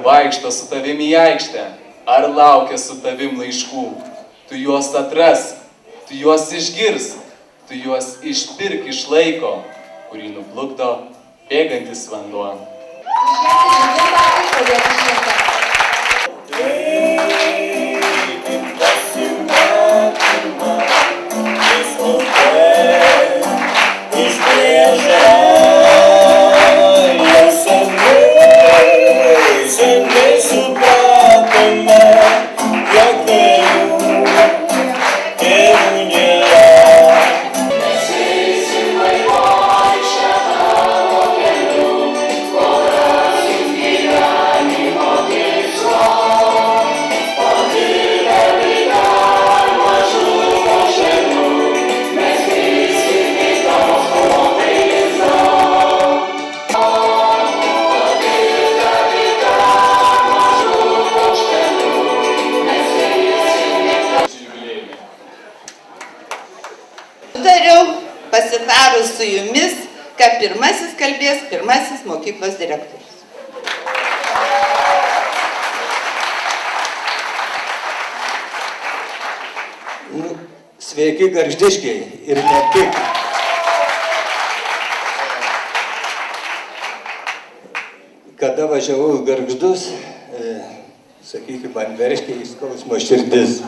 vaikšto su tavimi į aikštę, ar laukia su tavim laiškų. Tu juos atrask, tu juos išgirsk, tu juos išpirk iš laiko, kurį nuplukdo bėgantis vanduo. Pasitarus su jumis, kad pirmasis kalbės pirmasis mokyklos direktorius. Sveiki gargždiškiai ir ne tik. Kada važiavau į Gargždus, sakykime, man verškė į skausmo širdis.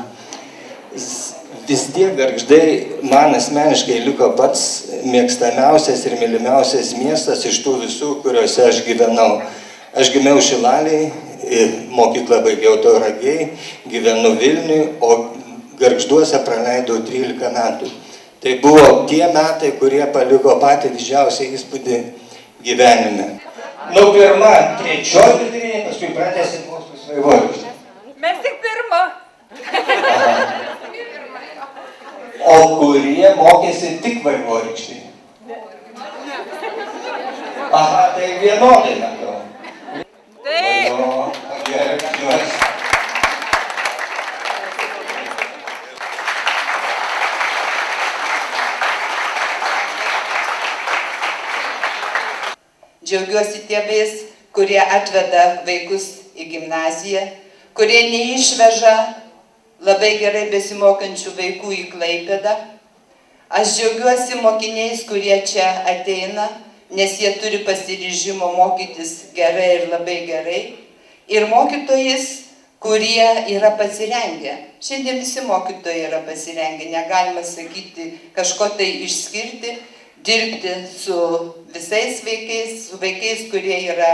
Vis tiek Gargždai man asmeniškai liko pats mėgstamiausias ir mylimiausias miestas iš tų visų, kuriuose aš gyvenau. Aš gimiau Šilalėj, mokyklą baigiau Tauragėj, gyvenu Vilniuj, o Gargžduose praleidau 13 metų. Tai buvo tie metai, kurie paliko patį didžiausią įspūdį gyvenime. Pirma, trečioji vidurinė, paskui pratęsė mokslus Vaivorykštėje. Mes tik pirma. O kurie mokėsi tik Vaivorykštėje? Aha, tai vienodai matau. Taip. Gerai. Džiaugiuosi tėvais, kurie atveda vaikus į gimnaziją, kurie neišveža labai gerai besimokančių vaikų į Klaipėdą. Aš džiaugiuosi mokiniais, kurie čia ateina, nes jie turi pasiryžimo mokytis gerai ir labai gerai. Ir mokytojais, kurie yra pasirengę. Šiandien visi mokytojai yra pasirengę, negalima sakyti kažko tai išskirti, dirbti su visais vaikais, su vaikais, kurie yra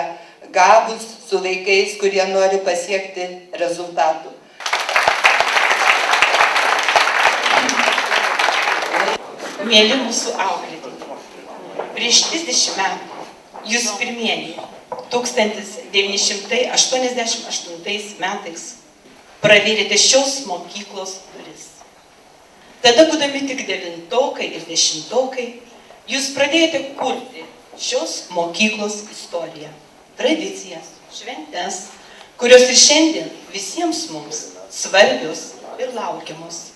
gabūs, su vaikais, kurie nori pasiekti rezultatų. Mėly mūsų auklėtiniai, prieš 30 metų jūs pirmieji 1988 metais pravėrėte šios mokyklos duris. Tada, būdami tik 9-okai ir 10-okai, jūs pradėjote kurti šios mokyklos istoriją, tradicijas, šventes, kurios ir šiandien visiems mums svarbios ir laukiamos.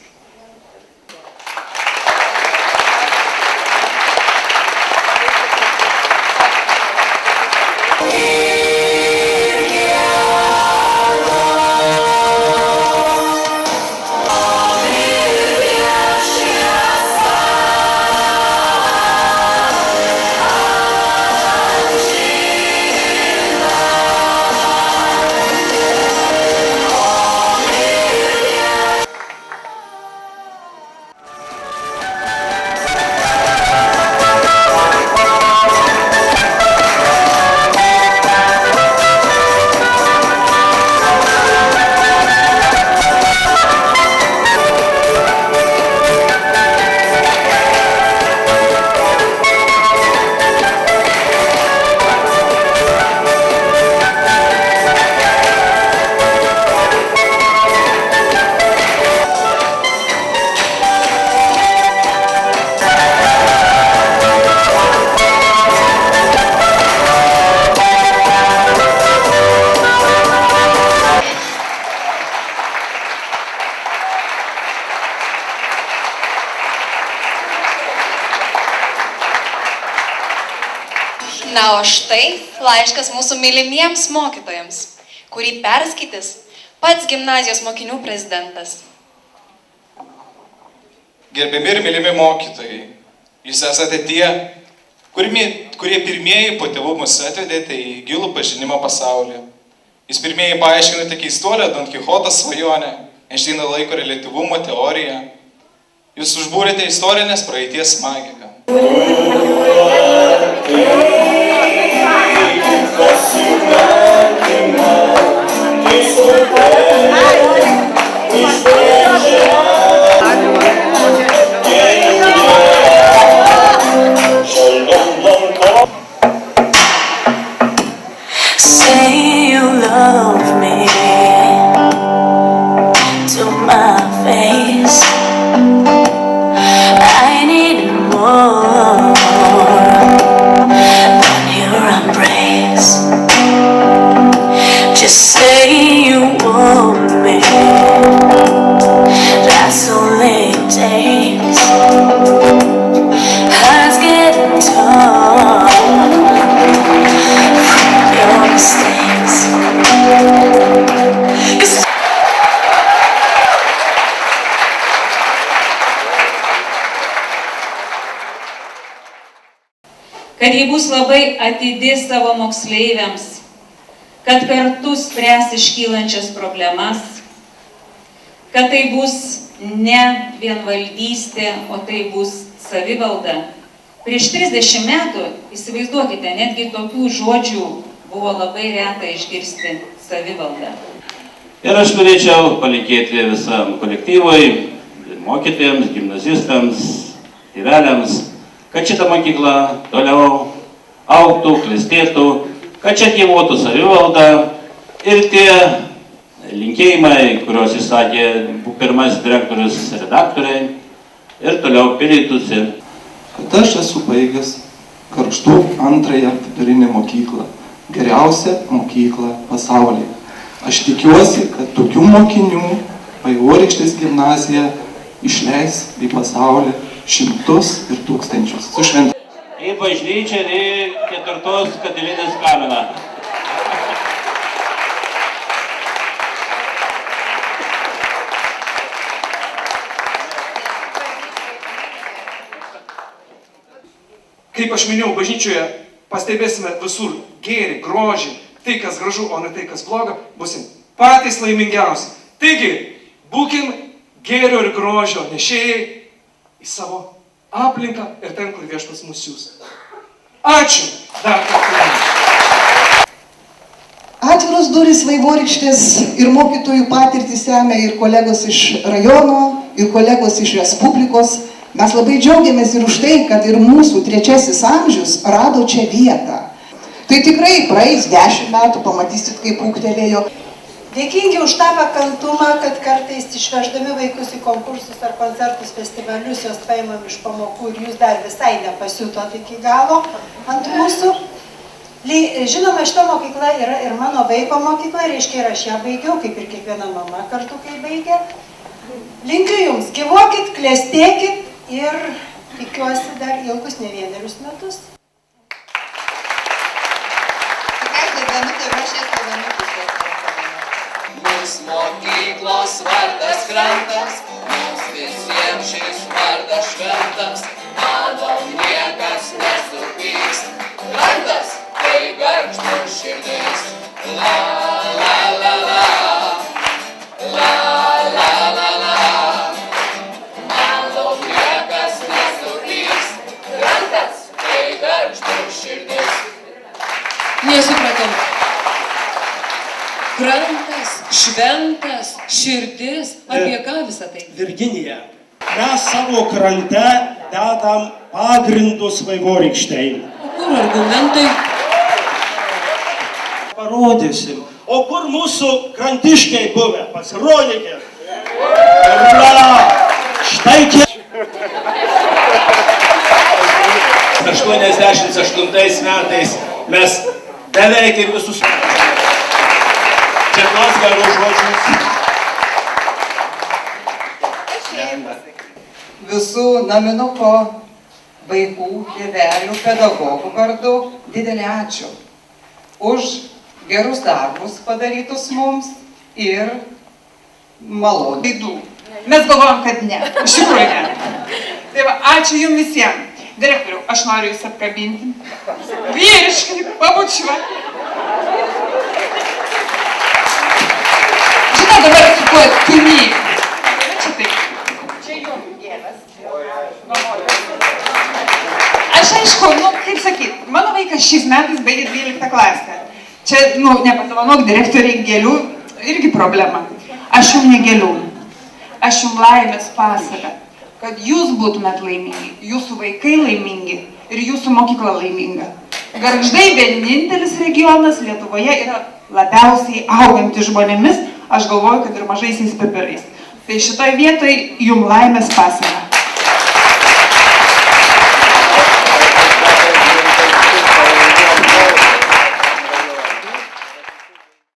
Na, o štai laiškas mūsų mylimiems mokytojams, kurį perskaitys pats gimnazijos mokinių prezidentas. Gerbiami ir mylimi mokytojai, jūs esate tie, kurie pirmieji po tėvų mus atvedėte į gilų pažinimą pasaulį. Jūs pirmieji paaiškinote keistuolę Don Kichoto svajonę, Einšteino laiko reliatyvumo teoriją. Jūs užbūrėte istorinės praeities magiką. Say you love me to my face. I need more than your embrace. Just say you want me. That's all it takes. Hearts getting torn from your mistakes. 'Cause kad ji bus labai atidi savo moksleiviams, kad kartu spręs iškylančias problemas, kad tai bus ne vienvaldystė, o tai bus savivalda. Prieš 30 metų, įsivaizduokite, netgi tokių žodžių buvo labai reta išgirsti savivalda. Ir aš norėčiau palinkėti visam kolektyvui, mokytojams, gimnazistams, tėveliams, kad šita mokykla toliau augtų, klestėtų, kad čia gyvuotų savivalda ir tie linkėjimai, kuriuos įsakė pirmasis direktorius redaktoriai, ir toliau pildytųsi. Kad aš esu baigęs Gargždų antrąją vidurinę mokyklą, geriausią mokyklą pasaulyje. Aš tikiuosi, kad tokių mokinių Vaivorykštės gimnazija išleis į pasaulį šimtus ir tūkstančius. Su šventa. Į bažnyčią ir į 4 katilinės kaminą. Kaip aš minėjau, bažnyčioje pastebėsime visur gėrį, grožį, tai kas gražu, o ne tai kas bloga, busim patys laimingiausi. Taigi, būkim gėrio ir grožio nešėjai į savo aplinką ir ten, kur Viešpats mus siųs. Ačiū dar kartą. Atviros durys Vaivorykštės ir mokytojų patirtį semia ir kolegos iš rajono, ir kolegos iš Respublikos. Mes labai džiaugiamės ir už tai, kad ir mūsų 3 amžius rado čia vietą. Tai tikrai praeis 10 metų, pamatysit, kaip ūgtelėjo. Dėkingi už tą pakantumą, kad kartais išveždami vaikus į konkursus ar koncertus, festivalius, jos paimam iš pamokų ir jūs dar visai nepasiutot iki galo ant mūsų. Žinoma, šita mokykla yra ir mano vaiko mokykla, reiškia ir aš ją baigiau, kaip ir kiekviena mama kartu, kai baigė. Linkiu jums, gyvuokit, klestėkit ir tikiuosi dar ilgus ne 1 metus. Mūsų mokyklos vardas krantas, mums visiems šis vardas šventas, manom niekas nesupyks. Krantas tai Gargždų širdis. La la la la, la la la la, manom niekas nesupyks. Krantas tai Gargždų širdis. Nesupratau. Krantas, šventas, širdis, apie ką visą tai? Virginija, mes savo krante dedam pagrindus Vaivorykštei. O kur argumentai? Parodysim. O kur mūsų krantiškiai buvę? Pasirodykit. Urla! Štai kiek. 88 metais mes beveik ir visus čia tuos gerus žodžius. Visų naminuko vaikų, tėvelių, pedagogų vardu didelį ačiū už gerus darbus padarytus mums ir malonių. Mes galvojam, kad ne. Iš tikrųjų ne. Tai va, ačiū jums visiems. Direktoriau, aš noriu jūs apkabinti. Vyriškai, pabučiuoti. Žinau dabar su kuo tumi. Čia taip. Čia jums gėlas. Aš aišku, kaip sakyt, mano vaikas šiais metais baigė 12 klasę. Čia, nepadovanok direktoriai gėlių, irgi problema. Aš jums ne gėlių. Aš jums laimės pasaką, kad jūs būtumėt laimingi, jūsų vaikai laimingi ir jūsų mokykla laiminga. Gargždai vienintelis regionas Lietuvoje yra labiausiai augantis žmonėmis, aš galvoju, kad ir mažaisiais pipirais. Tai šitoj vietoj jums laimės pasaka.